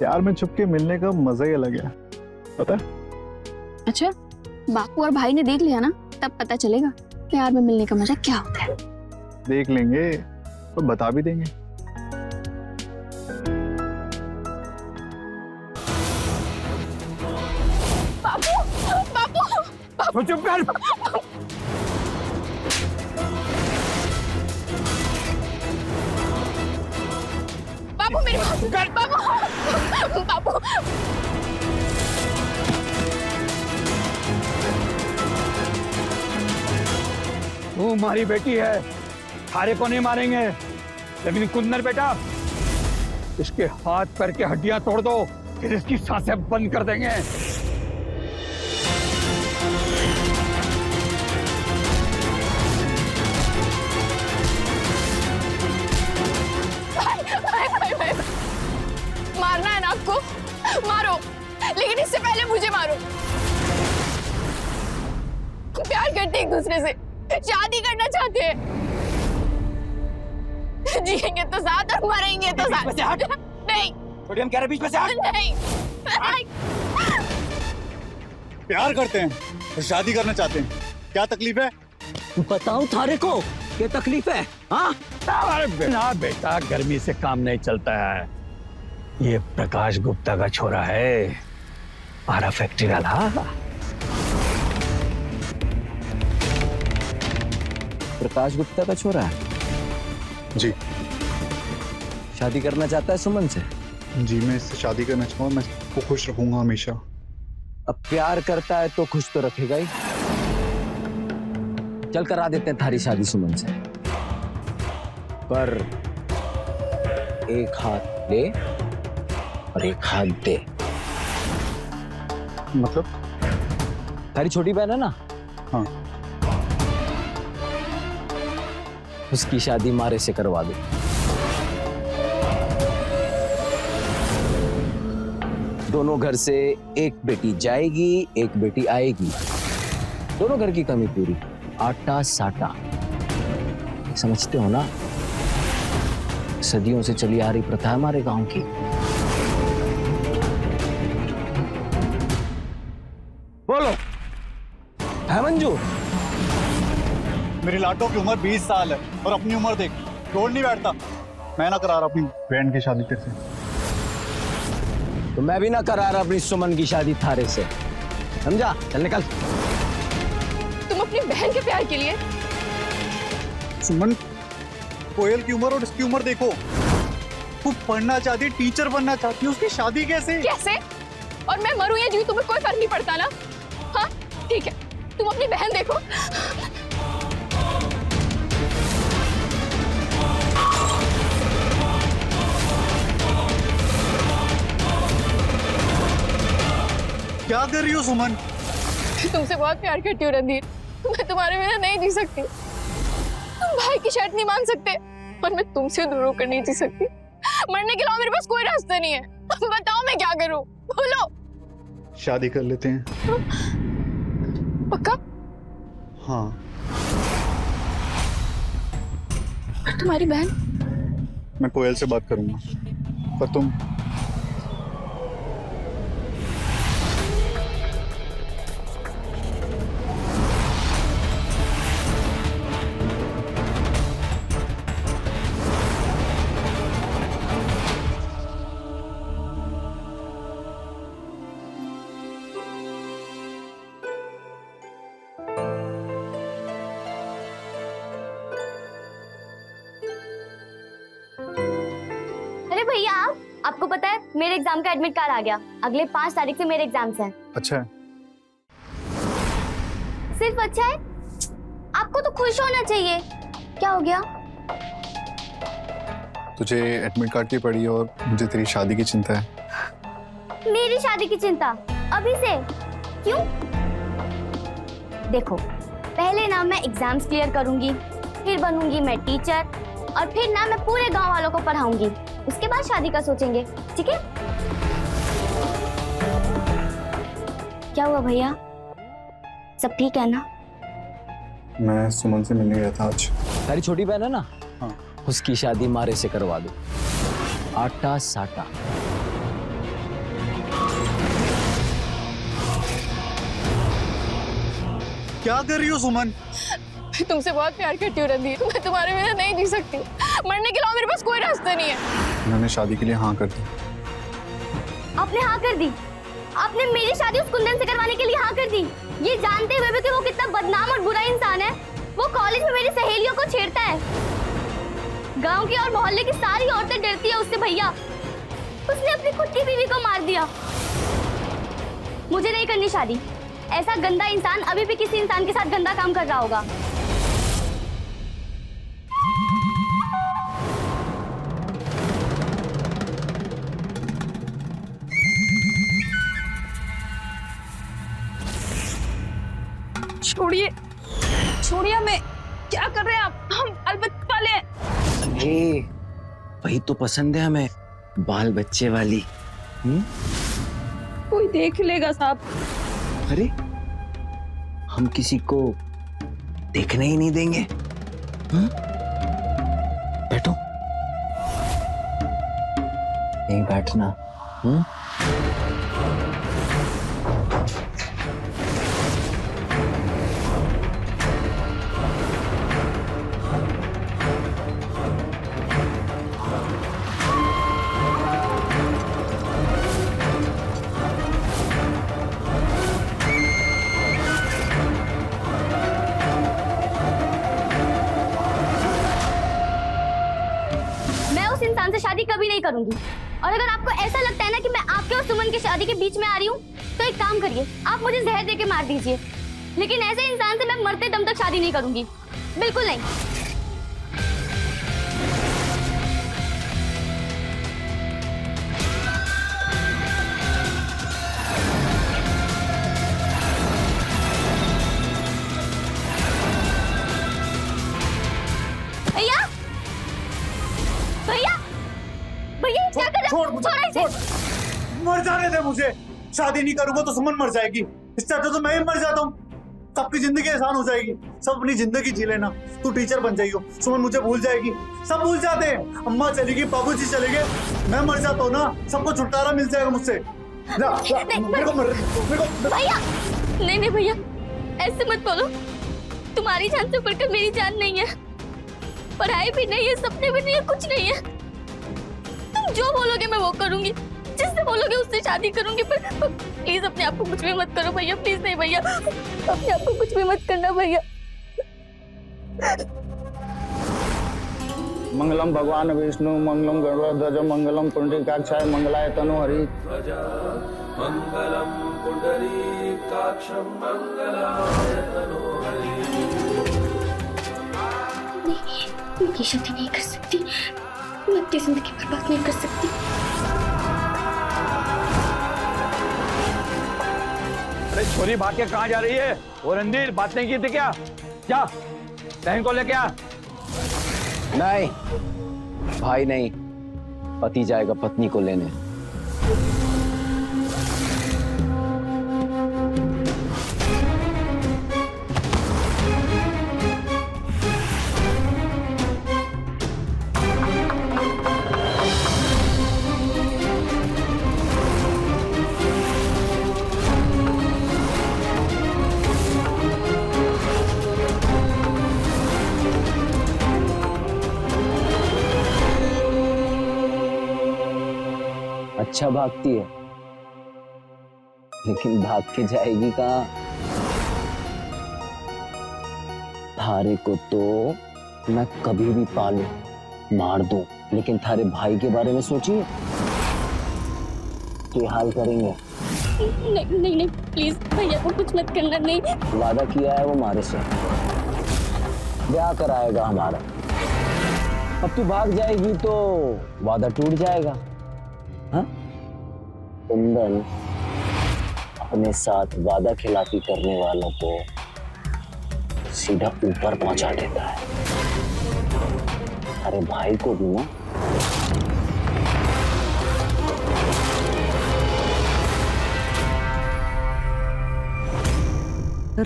प्यार में छुप के मिलने का मजा ही अलग है, पता है? अच्छा, बापू और भाई ने देख लिया ना, तब पता चलेगा प्यार में मिलने का मजा क्या होता है। देख लेंगे तो बता भी देंगे। बापू, बापू, चुप कर। बापू मेरे पास, बापू, बापू। तू हमारी बेटी है, थारे को नहीं मारेंगे, लेकिन कुंदन बेटा, इसके हाथ पैर के हड्डियां तोड़ दो, फिर इसकी सांसें बंद कर देंगे। मारना है ना आपको, मारो, लेकिन इससे पहले मुझे मारो। प्यार करते एक दूसरे से, शादी करना चाहते हैं, जिएंगे तो साथ और मरेंगे तो साथ। नहीं, थोड़ी हम कह रहे बीच में से हट। नहीं, नहीं। प्यार करते हैं और शादी करना चाहते हैं, क्या तकलीफ है? बताओ थारे को क्या तकलीफ है? हाँ, अरे बिना बेटा, गर्मी से काम नहीं चलता है। ये प्रकाश गुप्ता का छोरा है, हमारा फैक्ट्री वाला। प्रकाश गुप्ता का छोरा है जी। शादी करना चाहता है सुमन से। जी, मैं इससे शादी करना चाहूंगा, मैं इसको खुश रखूंगा हमेशा। अब प्यार करता है तो खुश तो रखेगा ही। चल करा देते हैं थारी शादी सुमन से, पर एक हाथ ले और एक हाथ दे। मतलब? थारी छोटी बहन है ना? हाँ। उसकी शादी मारे से करवा दो। दोनों घर से एक बेटी जाएगी, एक बेटी आएगी, दोनों घर की कमी पूरी। आटा साटा, समझते हो ना? सदियों से चली आ रही प्रथा है हमारे गांव की। बोलो। है मंजू? मेरी लाडो की उम्र 20 साल है और अपनी उम्र देख, जोड़ नहीं बैठता। मैं ना करा रहा अपनी बहन की शादी तेरे से। तो मैं भी ना करा रहा अपनी सुमन की शादी थारे से, समझा? चल निकल। तुम अपनी बहन के प्यार के लिए? सुमन, कोयल की उम्र और इसकी उम्र देखो। वो पढ़ना चाहती है, टीचर बनना चाहती है, उसकी शादी कैसे? कैसे? और मैं मरूं या जीऊं तुम्हें कोई फर्क नहीं पड़ता ना? हाँ ठीक है, तुम अपनी बहन देखो। क्या कर रही हो सुमन? तुमसे बहुत प्यार करती हूँ रणधीर, मैं तुम्हारे बिना नहीं जी सकती। तुम भाई की शर्त नहीं मान सकते और मैं तुमसे दूर होकर नहीं जी सकती। मरने के अलावा मेरे पास कोई रास्ता नहीं है। बताओ मैं क्या करूं? बोलो। शादी कर लेते हैं। पक्का? हाँ। तुम्हारी बहन? मैं कोयल से बात करूंगा, पर तुम? अरे भैया, आपको पता है मेरे एग्जाम का एडमिट कार्ड आ गया। अगले 5 तारीख से मेरे एग्जाम्स हैं। अच्छा है। सिर्फ अच्छा है? आपको तो खुश होना चाहिए। क्या हो गया? तुझे एडमिट कार्ड की पड़ी और मुझे तेरी शादी की चिंता है। मेरी शादी की चिंता अभी से? क्यों? देखो, पहले ना मैं एग्जाम्स क्लियर करूंगी, फिर बनूंगी मैं टीचर, और फिर ना मैं पूरे गांव वालों को पढ़ाऊंगी। उसके बाद शादी का सोचेंगे, ठीक है? क्या हुआ भैया, सब ठीक है ना? मैं सुमन से मिलने गया था आज। तारी छोटी बहन है ना? हाँ। उसकी शादी मारे से करवा दो। आटा साटा। क्या कर रही हो सुमन? मैं तुमसे बहुत प्यार करती हूँ रणधीर, मैं तुम्हारे बिना नहीं जी सकती। मरने के अलावा मेरे पास कोई रास्ता नहीं है। मैंने शादी के लिए हाँ कर दी। आपने हाँ कर दी? आपने मेरी शादी उस कुंदन से करवाने के लिए हाँ कर दी, ये जानते हुए भी कि वो कितना बदनाम और बुरा इंसान है। वो कॉलेज में मेरी सहेलियों को छेड़ता है, गांव की और मोहल्ले की सारी औरतें डरती है उससे। भैया, उसने अपनी खुद की बीवी को मार दिया। मुझे नहीं करनी शादी। ऐसा गंदा इंसान अभी भी किसी इंसान के साथ गंदा काम कर रहा होगा। छोड़िए, छोड़िए हमें। क्या कर रहे हैं आप? हम अलबत्त वाले हैं। अरे वही तो पसंद है हमें, बाल बच्चे वाली। कोई देख लेगा साहब। अरे हम किसी को देखने ही नहीं देंगे। बैठो, यहीं बैठना। मैं उस इंसान से शादी कभी नहीं करूंगी। और अगर आपको ऐसा लगता है ना कि मैं आपके और सुमन की शादी के बीच में आ रही हूँ, तो एक काम करिए, आप मुझे जहर दे के मार दीजिए। लेकिन ऐसे इंसान से मैं मरते दम तक शादी नहीं करूंगी, बिल्कुल नहीं। भैया, भैया, भैया क्या कर रहे हो? छोड़ मुझे, छोड़ो इसे। छोड़। मर जाने दे मुझे। शादी नहीं करूंगा तो सुमन मर जाएगी। इससे अच्छा तो मैं ही मर जाता हूँ। सबकी जिंदगी आसान हो जाएगी। सब अपनी जिंदगी जी लेना। तू टीचर बन जाइयो, सुमन मुझे भूल जाएगी। सब भूल जाते हैं। अम्मा चली गई, बाबूजी चले गए, मैं मर जाता हूँ ना, सबको छुटकारा मिल जाएगा मुझसे। मेरे को भैया, नहीं नहीं भैया, ऐसे मत बोलो। तुम्हारी जान से बढ़कर मेरी जान नहीं है। पढ़ाई भी नहीं है, सपने भी नहीं है, कुछ नहीं है। तुम जो बोलोगे मैं वो करूंगी, जिससे बोलोगे उससे शादी करूंगी। पर प्लीज अपने आप को कुछ भी मत करो भैया, प्लीज नहीं भैया, अपने आप को कुछ भी मत करना भैया। मंगलम भगवान विष्णु, मंगलम गरुड़ध्वज, मंगलम पुंडरीकाक्षाय, मंगलाय तनोहरि। मंगलम पुंडरीकाक्षं मंगलाय तनोहरि। मैं ये शादी नहीं कर सकती, मैं अपनी जिंदगी बर्बाद नहीं कर सकती। अरे छोरी भाग के कहाँ जा रही है? और रणधीर बात नहीं की थी क्या? क्या बहन को लेके आ। नहीं भाई नहीं, पति जाएगा पत्नी को लेने। अच्छा भागती है, लेकिन भाग के जाएगी कहाँ? थारे को तो मैं कभी भी पालू, मार दूं, लेकिन थारे भाई के बारे में सोचिए, क्या हाल करेंगे? नहीं नहीं नहीं, प्लीज भैया को कुछ मत करना। नहीं, वादा किया है वो हमारे से, ब्याह कराएगा हमारा। अब तू भाग जाएगी तो वादा टूट जाएगा। हाँ? कुंदन अपने साथ वादा खिलाफी करने वालों को सीधा ऊपर पहुंचा देता है। अरे भाई को भी ना।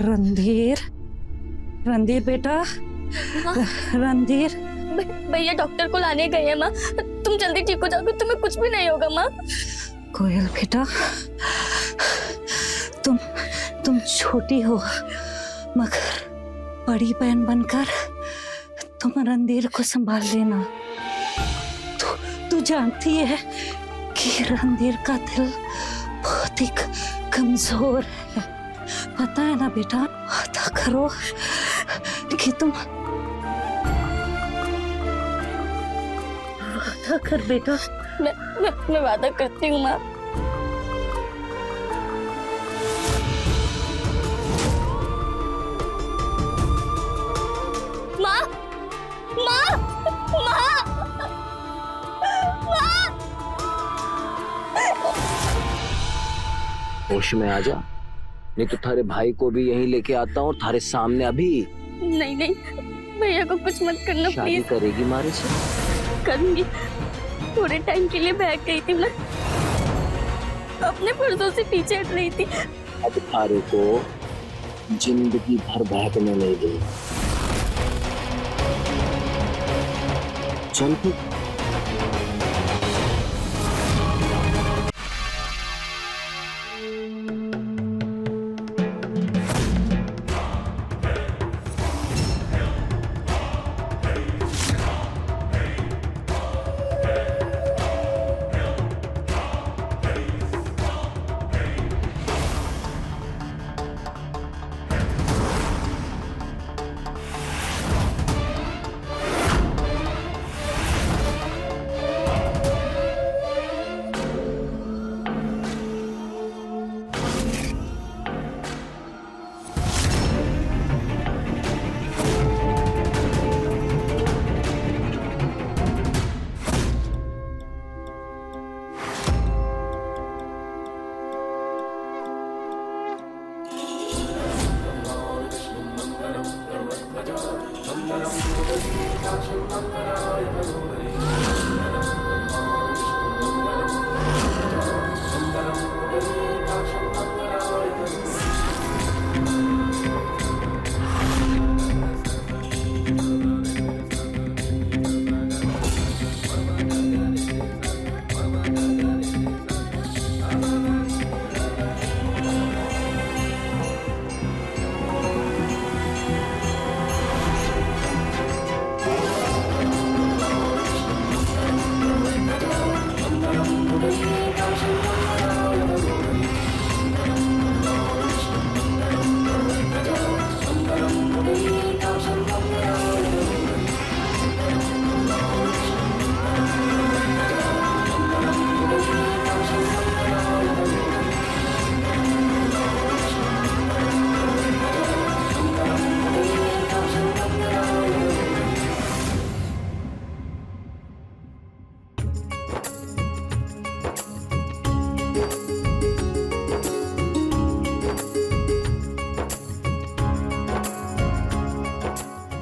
रणधीर, रणधीर बेटा, रणधीर। भैया डॉक्टर को लाने गए हैं माँ, तुम जल्दी ठीक हो जाओगे, तुम्हें कुछ भी नहीं होगा माँ। कोयल बेटा, तुम छोटी हो, मगर बड़ी बहन बनकर तुम रणधीर को संभाल लेना। तू जानती है कि रणधीर का दिल बहुत ही कमजोर है। पता है ना बेटा, वादा करो कि तुम वादा कर बेटा। मैं वादा करती हूँ माँ। माँ माँ माँ होश में आ जा, नहीं तो थारे भाई को भी यहीं लेके आता हूँ थारे सामने अभी। नहीं नहीं भैया को कुछ मत करना शादी प्लीज। करेगी मारे से? करूंगी, थोड़े टाइम के लिए भाग गई थी मैं, अपने पुरजों से पीछे हट रही थी। अब थारे को जिंदगी भर बहकने नहीं दे। चल फिर।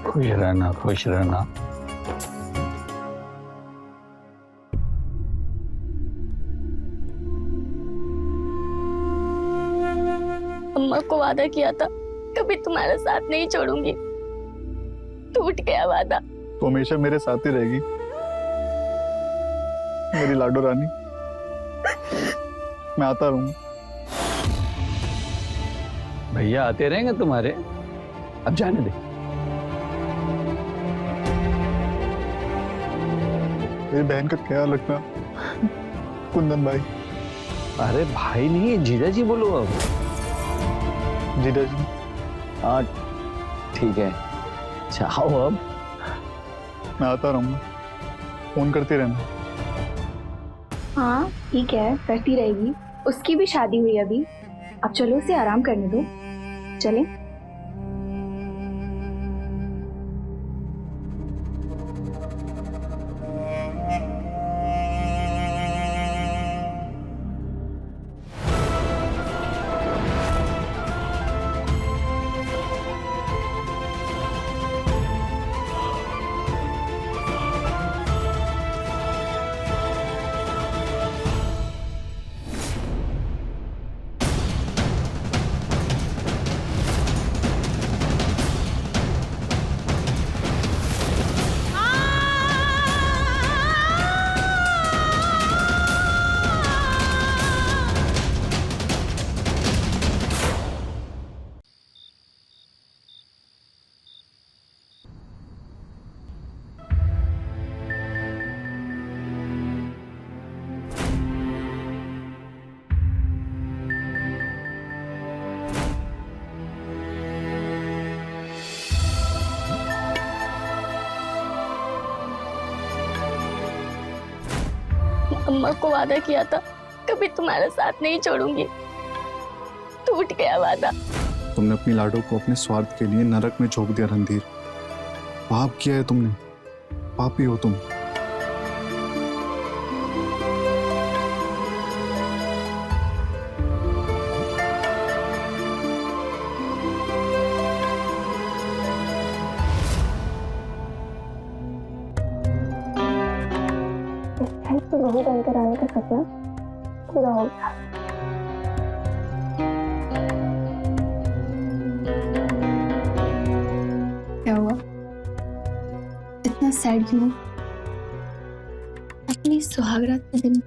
खुश रहना, खुश रहना। अम्मा को वादा किया था कभी तुम्हारा साथ नहीं छोड़ूंगी, टूट गया वादा। तो हमेशा मेरे साथ ही रहेगी मेरी लाडो रानी। मैं आता रहूंगा। भैया आते रहेंगे तुम्हारे, अब जाने दे। मेरी बहन का ख्याल रखना कुंदन भाई। अरे भाई नहीं, जीजा जी बोलो अब। जीजा जी। हाँ ठीक है, चाहो अब। मैं आता रहूंगा, फोन करती रहना। हाँ ठीक है, करती रहेगी। उसकी भी शादी हुई अभी, अब चलो उसे आराम करने दो। चलें? अम्मा को वादा किया था कभी तुम्हारा साथ नहीं छोड़ूंगी, टूट गया वादा। तुमने अपनी लाडो को अपने स्वार्थ के लिए नरक में झोंक दिया रणधीर। पाप किया है तुमने, पापी हो तुम। बहू बनकर आने का सपना पूरा हो गया। क्या हुआ? इतना सैड क्यों? अपनी सुहागरात के दिन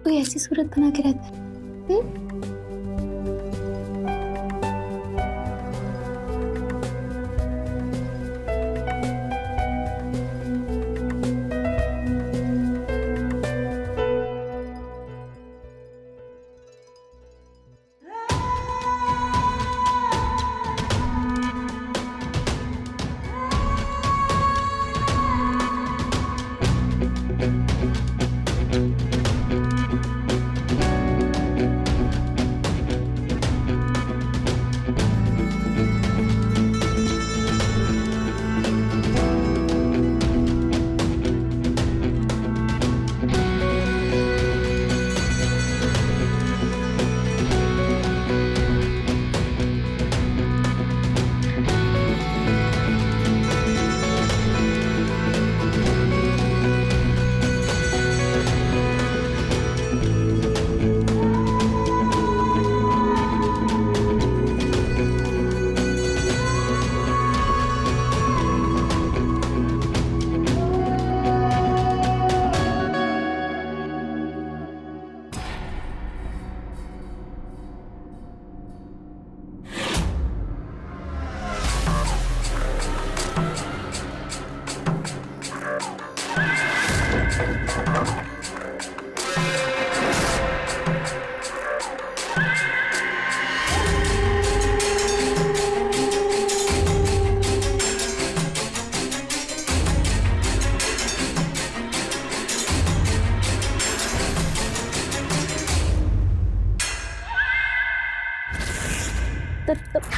कोई ऐसी सूरत बना के रहता है?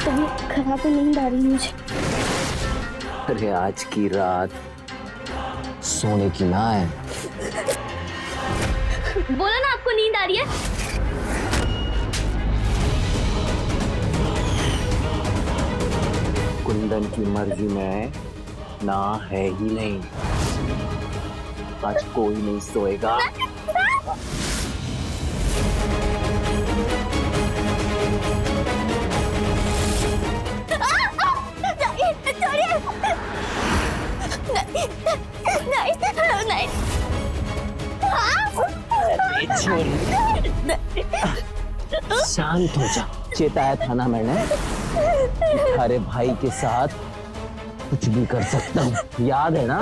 तभी खराब तो नींद आ रही मुझे। अरे आज की रात सोने की ना है। बोला ना आपको नींद आ रही है। कुंदन की मर्जी में ना है ही नहीं। आज कोई नहीं सोएगा। शांत हो जा। चेताया था ना मैंने, तुम्हारे भाई के साथ कुछ भी कर सकता हूँ, याद है ना?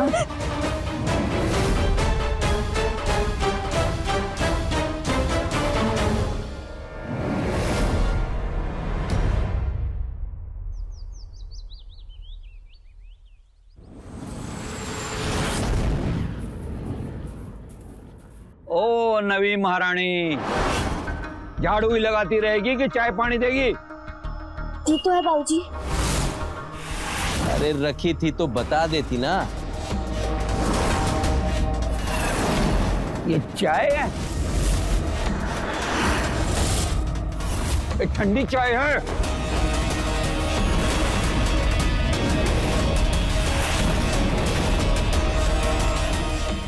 ओ नवी महारानी, झाड़ू ही लगाती रहेगी कि चाय पानी देगी? जी तो है बाबूजी। अरे रखी थी तो बता देती ना। ये चाय है? ये ठंडी चाय है।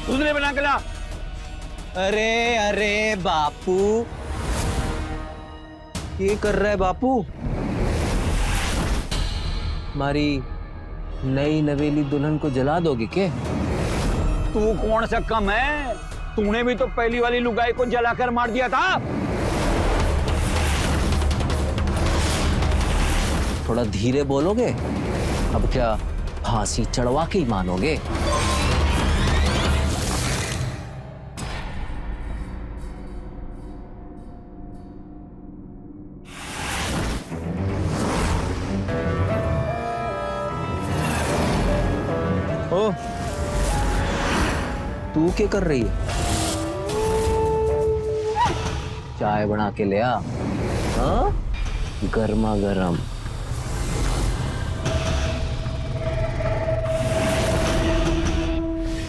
दूसरे बना के ला। अरे अरे बापू, ये कर रहा है बापू? हमारी नई नवेली दुल्हन को जला दोगे क्या? तू कौन सा कम है? तूने भी तो पहली वाली लुगाई को जलाकर मार दिया था। थोड़ा धीरे बोलोगे? अब क्या फांसी चढ़वा के ही मानोगे? ओ, तू क्या कर रही है? चाय बना के ले आ, हाँ? गर्मा गर्म।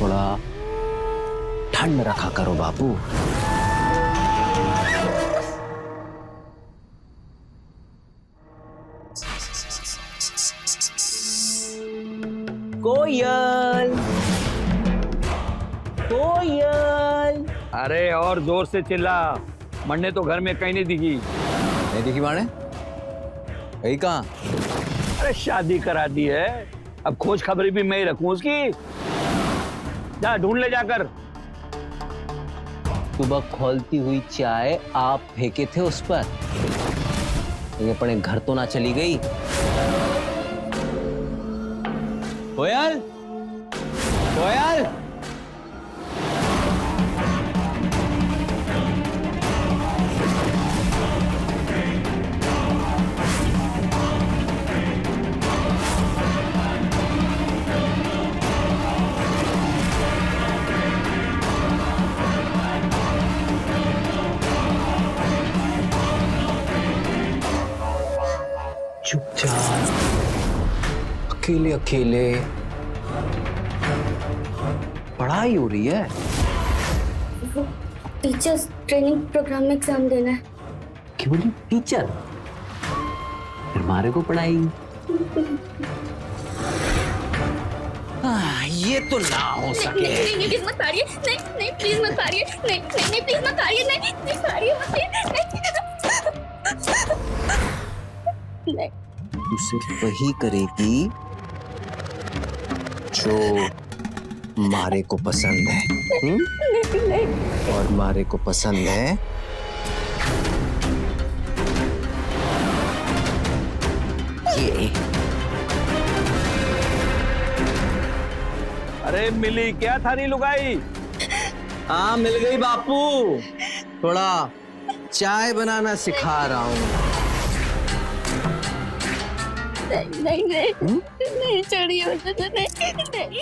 थोड़ा ठंड रखा करो बापू। कोयल, कोयल। अरे और जोर से चिल्ला, मन्ने तो घर में कहीं नहीं दिखी। नहीं दिखी माने? कहीं कहाँ? अरे शादी करा दी है, अब खोज खबरी भी मैं ही रखूं उसकी। जा ढूंढ ले जाकर। सुबह खौलती हुई चाय आप फेंके थे उस पर, ये अपने घर तो ना चली गई? कोयल, कोयल। चुपचाप अकेले अकेले पढ़ाई हो रही है। टीचर्स ट्रेनिंग प्रोग्राम में एग्जाम देना है। क्या बोली? टीचर? फिर मारे को पढ़ाई? ये तो ना हो सके। नहीं प्लीज मत मारिए, नहीं प्लीज मत मारिए, नहीं प्लीज मत मारिए, नहीं मारिए नहीं। तू सिर्फ वही करेगी जो मारे को पसंद है। नहीं। और मारे को पसंद है ये। अरे मिली क्या थारी लुगाई? हाँ मिल गई बापू, थोड़ा चाय बनाना सिखा रहा हूँ। नहीं चढ़िए नहीं।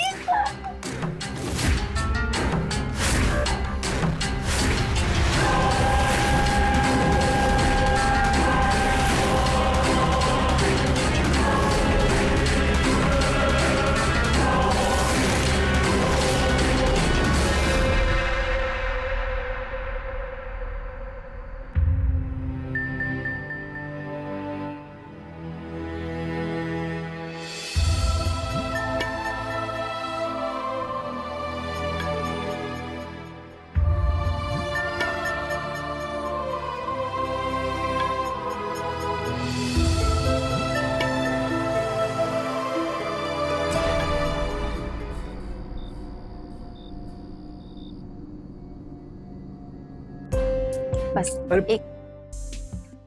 बस एक।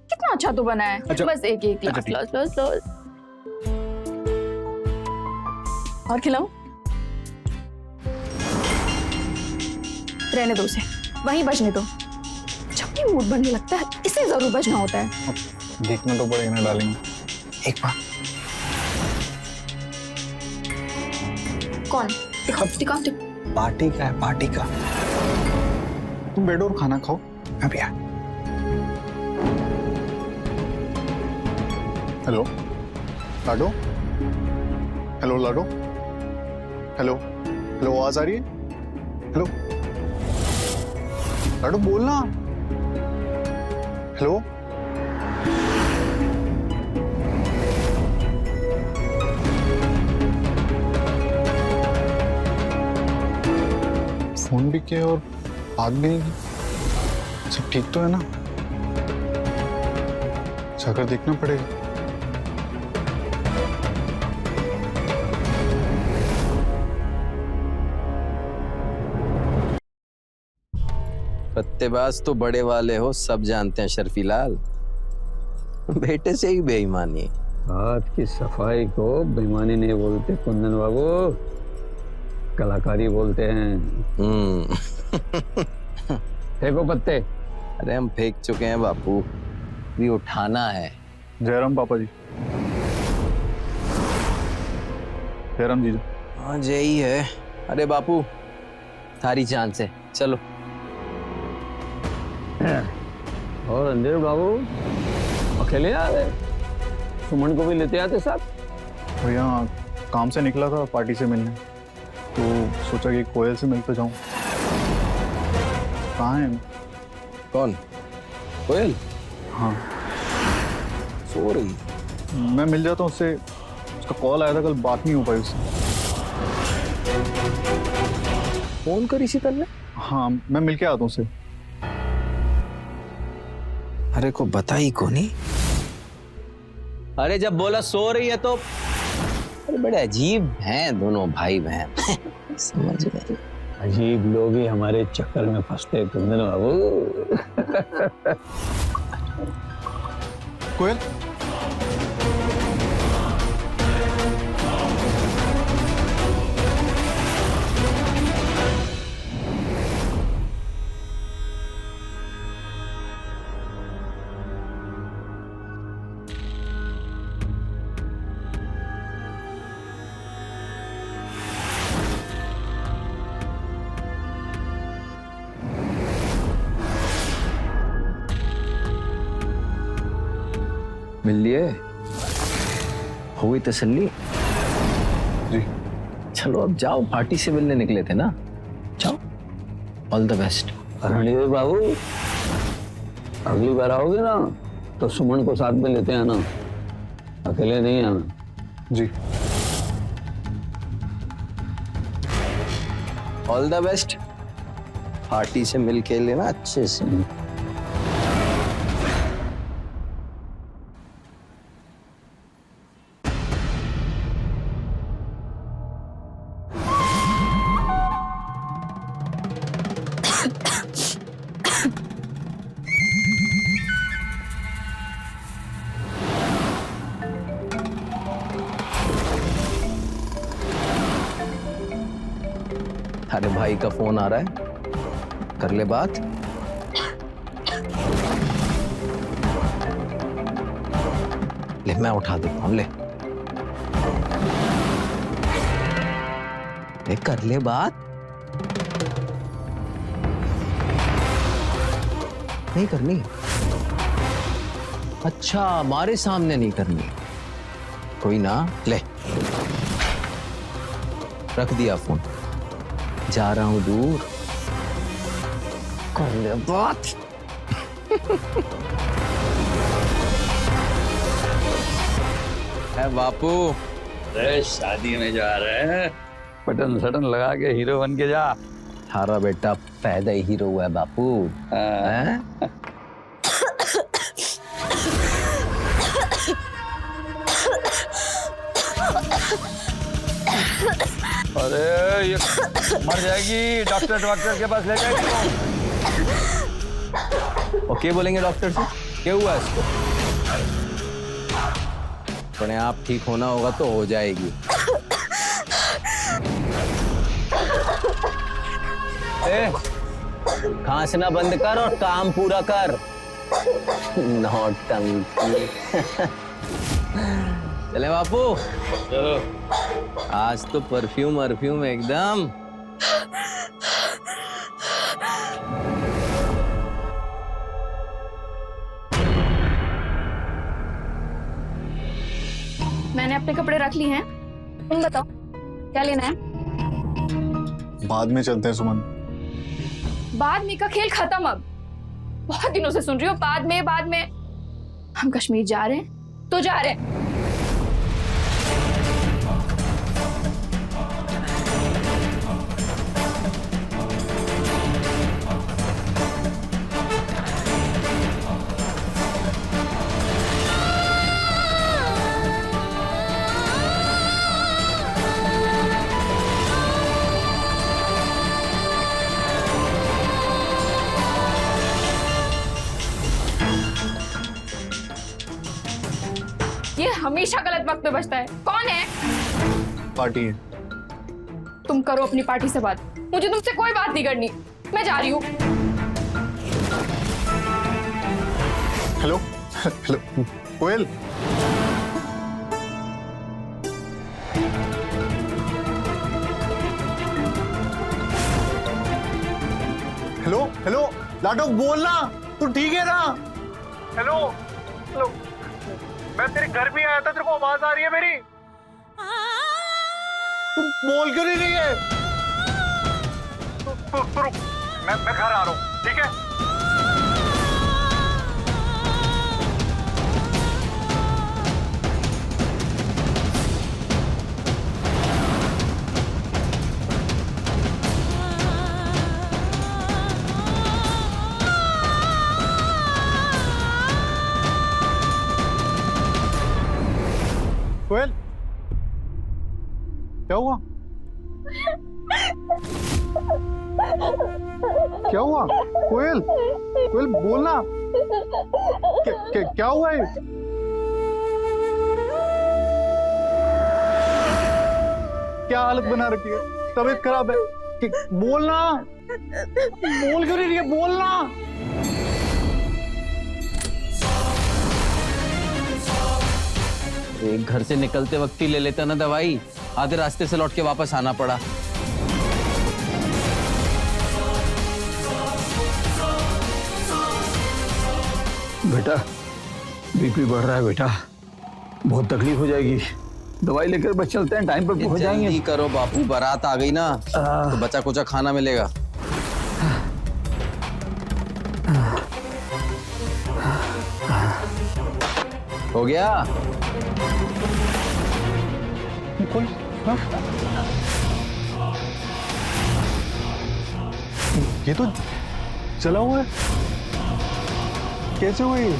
कितना अच्छा तो बना है। अच्छा। बस एक ग्लास लो। और खिलाऊं? रहने दो उसे, वहीं बजने दो। जब भी मूड बनने लगता है इसे जरूर बजना होता है। देखना तो पड़ेगा ना डालेंगे। एक बार कौन? दिखाओ। पार्टी का है, पार्टी का। तुम बैठो और खाना खाओ, मैं भी आ। हेलो लाडो, हेलो लाडो, हेलो आवाज आ रही है? हेलो लाडो बोलना। हेलो फोन भी किया और बात भी नहीं की। सब ठीक तो है ना? जाकर देखना पड़ेगा। पत्तेबाज तो बड़े वाले हो, सब जानते हैं शर्फी लाल। बेटे से ही बेईमानी। हाथ की सफाई को बेईमानी नहीं बोलते कुंदन बाबू, कलाकारी बोलते हैं। फेंको पत्ते। अरे हम फेंक चुके हैं बापू, भी उठाना है। जयराम पापा जी। जयराम जीजा। हाँ यही है। अरे बापू थारी जान से चलो। और रणधीर बाबू अकेले आ गए? सुमन को भी लेते आते साथ। भैया काम से निकला था पार्टी से मिलने, तो सोचा कि कोयल से मिलकर जाऊं। कहाँ है? कौन? कोयल? हाँ, सो रही। मैं मिल जाता हूँ उससे। उसका कॉल आया था, कल बात नहीं हो पाई उससे। फोन करी सी तन्ने? हाँ, मैं मिल के आता हूँ उससे। अरे को बताई को नहीं। अरे जब बोला सो रही है तो अरे बड़े अजीब हैं दोनों भाई बहन। समझ गए। अजीब लोग ही हमारे चक्कर में फंसते कुंदन बाबू। कोयल, मिल लिए? हो गई तसल्ली? जी। चलो अब जाओ, पार्टी से मिलने निकले थे ना, जाओ। All the best. रणधीर बाबू अगली बार आओगे ना तो सुमन को साथ में लेते आना, अकेले नहीं आना। जी। All the best. पार्टी से मिल के लेना अच्छे से। अरे भाई का फोन आ रहा है, कर ले बात। ले मैं उठा देता हूं, ले कर ले बात। नहीं करनी? अच्छा, हमारे सामने नहीं करनी। कोई ना, ले रख दिया फोन, जा रहा हूं दूर, कर ले बात। है बापू। अरे शादी में जा रहे हैं, बटन सटन लगा के हीरो बन के जा। थारा बेटा पैदा ही हीरो हुआ है बापू। हैं? अरे ये मर जाएगी, डॉक्टर के पास ले जाएगी। और क्या बोलेंगे डॉक्टर से? क्या हुआ इसको? अपने आप ठीक होना होगा तो हो जाएगी। खांसना बंद कर और काम पूरा कर। नौटंकी। चले बापू, चलो। आज तो परफ्यूम एकदम। मैंने अपने कपड़े रख लिए हैं, तुम बताओ क्या लेना है? बाद में चलते हैं सुमन। बाद में का खेल खत्म। अब बहुत दिनों से सुन रही हो बाद में। हम कश्मीर जा रहे हैं तो जा रहे हैं। ये हमेशा गलत वक्त पे बजता है। कौन है? पार्टी है। तुम करो अपनी पार्टी से बात, मुझे तुमसे कोई बात नहीं करनी। मैं जा रही हूँ। हेलो हेलो कोयल, हेलो हेलो लाडो बोलना। तू ठीक है ना? हेलो हेलो, मैं तेरे घर भी आया था, तेरे को आवाज आ रही है मेरी? तू बोल क्यों नहीं रही है? तू रुक, मैं घर आ रहा हूँ, ठीक है? कोयल, क्या हुआ? क्या हुआ? कोयल, कोयल बोलना, क्या हुआ है? क्या हालत बना रखी है? तबीयत खराब है? बोलना, बोल क्यों नहीं रही है? बोलना। एक घर से निकलते वक्त ही ले लेता ना दवाई, आधे रास्ते से लौट के वापस आना पड़ा। बेटा बीपी बढ़ रहा है बेटा, बहुत तकलीफ हो जाएगी, दवाई लेकर बस चलते हैं, टाइम पर पहुंच जाएंगे। जल्दी करो बापू, बारात आ गई ना तो बचा कुचा खाना मिलेगा। हो गया? ये तो चला हुआ है, कैसे हुआ ये?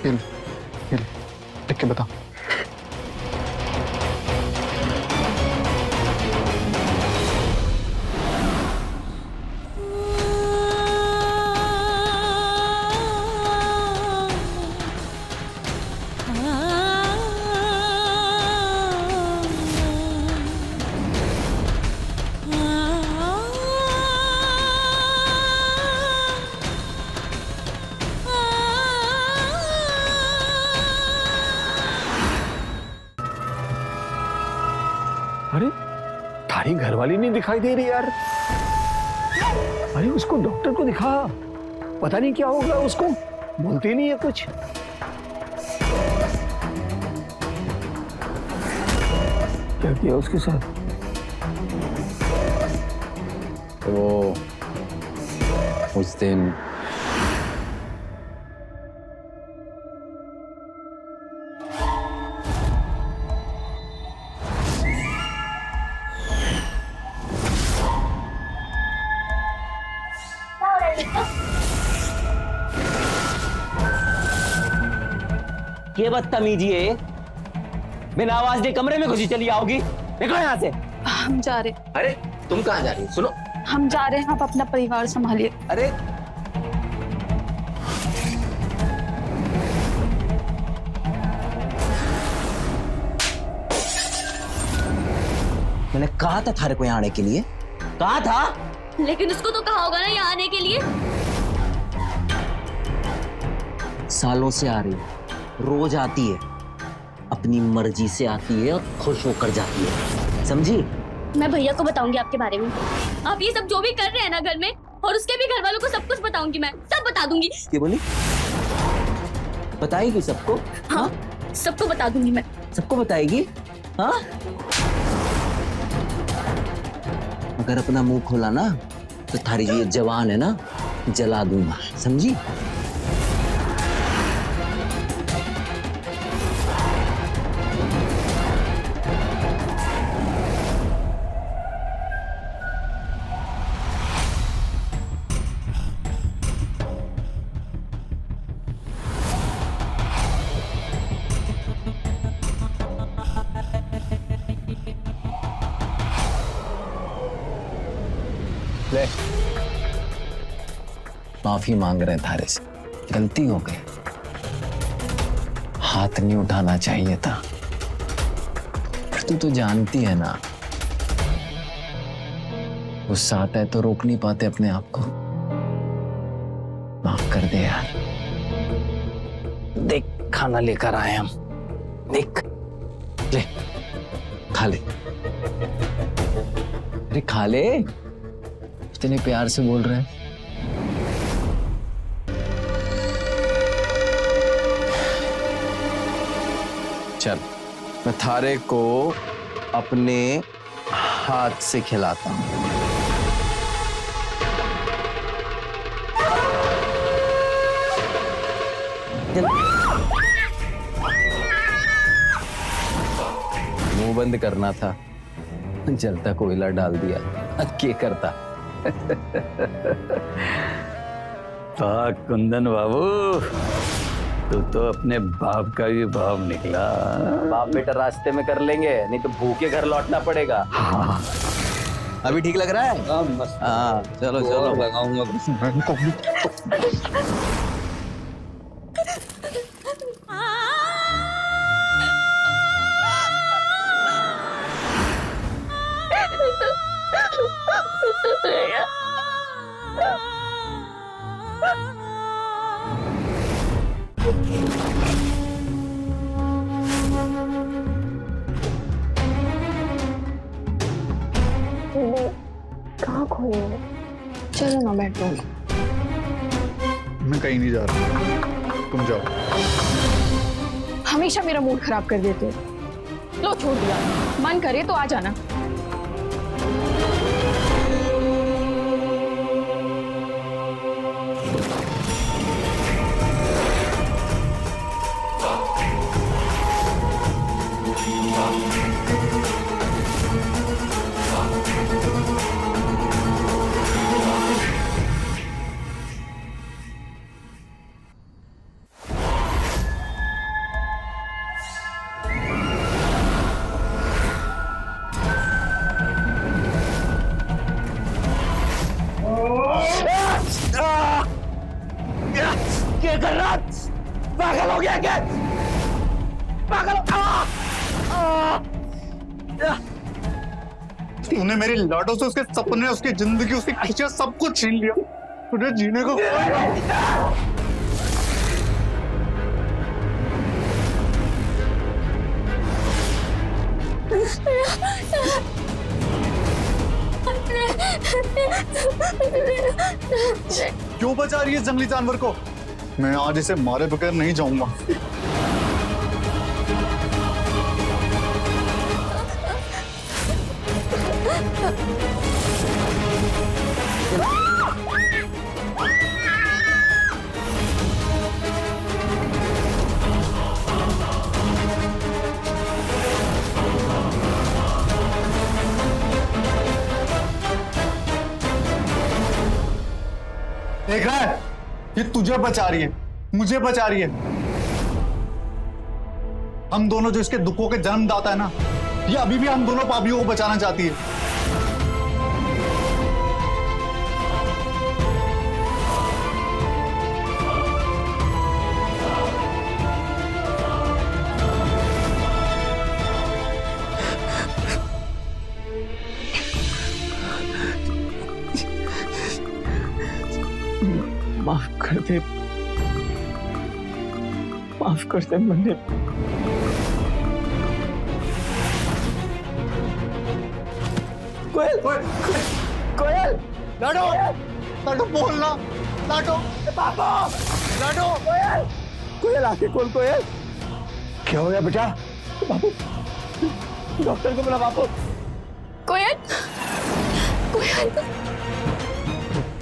हिल, देख के बता। अरे थारी घरवाली नहीं दिखाई दे रही यार। अरे उसको डॉक्टर को दिखा, पता नहीं क्या हो गया उसको, बोलती नहीं है कुछ। क्या किया उसके साथ? वो उस दिन ये बदतमीजी है, बिना आवाज दे कमरे में घुसी चली आओगी, निकलो यहाँ से। हम जा रहे, अरे तुम कहाँ जा रही हो? सुनो, हम जा रहे हैं, आप अपना परिवार संभालिए। अरे मैंने कहा था थारे को यहाँ आने के लिए, कहा था। लेकिन उसको तो कहा होगा ना यहाँ आने के लिए। सालों से आ रही है, रोज आती है, अपनी मर्जी से आती है और खुश होकर जाती है, समझी? मैं भैया को बताऊंगी आपके बारे में। आप ये सब जो भी कर रहे हैं ना घर में, और उसके भी घर वालों को सब कुछ बताऊंगी, मैं सब बता दूंगी। क्या बोली? बताएगी सबको? हाँ, सबको बता दूंगी मैं। सबको बताएगी? हाँ? अगर अपना मुंह खोला ना तो थारी जो ये जवान है ना, जला दूंगा, समझी? ले, माफी मांग रहे थारे से, गलती हो गई, हाथ नहीं उठाना चाहिए था। पर तू तो जानती है ना, गुस्सा आता है तो रोक नहीं पाते अपने आप को। माफ कर दे यार। देख खाना लेकर आए हम, देख खा ले। अरे खा ले, इतने प्यार से बोल रहे हैं। चल मैं थारे को अपने हाथ से खिलाता हूं। मुंह बंद करना था, जलता कोयला डाल दिया। अब क्या करता? कुंदन बाबू, तू तो अपने बाप का भी बाप निकला। बाप बेटा रास्ते में कर लेंगे, नहीं तो भूखे घर लौटना पड़ेगा। हाँ। अभी ठीक लग रहा है? हाँ चलो चलो लगाऊंगा। कहाँ खोई हो? चलो ना बेडरूम। मैं कहीं नहीं जा रहा, तुम जाओ। हमेशा मेरा मूड खराब कर देते हो। लो छोड़ दिया, मन करे तो आ जाना। क्या कर रहा? पागल हो गया क्या? पागल तूने मेरी लाडो से उसके सपने, उसकी जिंदगी, उसकी खुशियां सब कुछ छीन लिया। तुझे जीने को क्यों बचा रही है जंगली जानवर को? मैं आज इसे मारे बगैर नहीं जाऊंगा। देख रहा है, ये तुझे बचा रही है, मुझे बचा रही है। हम दोनों जो इसके दुखों के जन्मदाता है ना, ये अभी भी हम दोनों पापियों को बचाना चाहती है। माफ कर दे, माफ कर दे मुझे। कोयल, कोयल, लाडो, लाडो बोलना, लाडो, पापा, लाडो, कोयल, कोयल आके खोल। कोयल, क्या हो गया बेटा? बापू, डॉक्टर को बुला। बापू, कोयल, कोयल,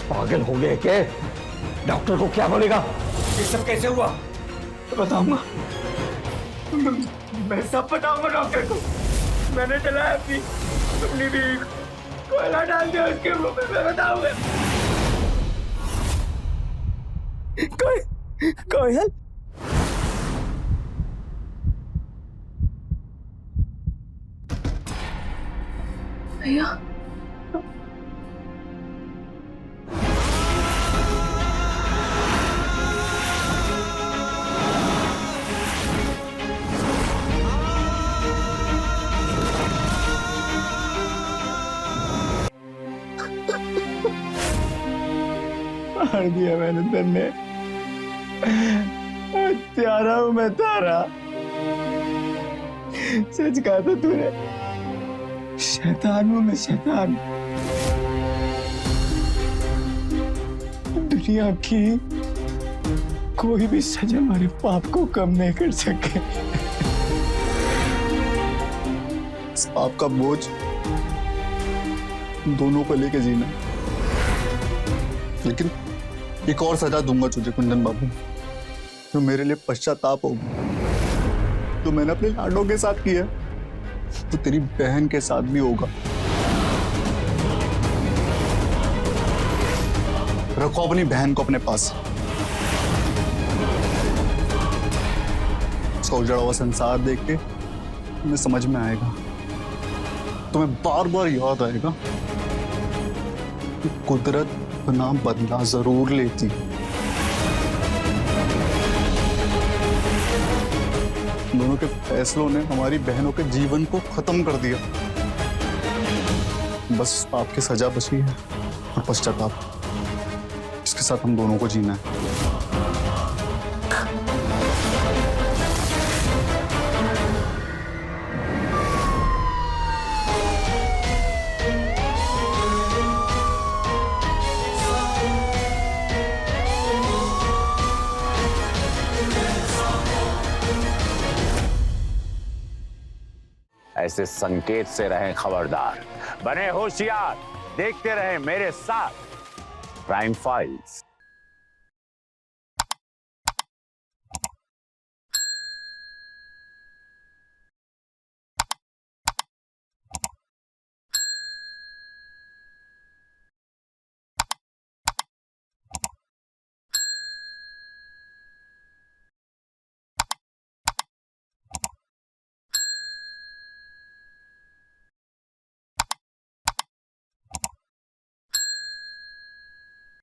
पागल हो गए क्या? डॉक्टर को क्या बोलेगा? ये सब कैसे हुआ? बताऊंगा, मैं सब बताऊंगा डॉक्टर को। मैंने चलाया अपनी भी कोयला डाल दिया उसके मुंह में, मैं बताऊंगा। कोयल, भैया मार दिया मैंने तेने। प्यारा हूं मैं तारा। सच कहा था तूने, शैतान हूं मैं, शैतान। दुनिया की कोई भी सजा हमारे पाप को कम नहीं कर सके। इस पाप का बोझ दोनों को लेके जीना। लेकिन एक और सजा दूंगा तुझे कुंदन बाबू, जो मेरे लिए पश्चाताप होगा। तो मैंने अपने लाडों के साथ किया, तो तेरी बहन के साथ भी होगा। रखो अपनी बहन को अपने पास। उसका उजड़ा हुआ संसार देख के तुम्हें समझ में आएगा, तुम्हें बार बार याद आएगा कि कुदरत अपना बदला जरूर लेती। दोनों के फैसलों ने हमारी बहनों के जीवन को खत्म कर दिया। बस पाप की सजा बची है और पश्चाताप, इसके साथ हम दोनों को जीना है। ऐसे संकेत से रहें खबरदार, बने होशियार, देखते रहें मेरे साथ क्राइम फाइल्स।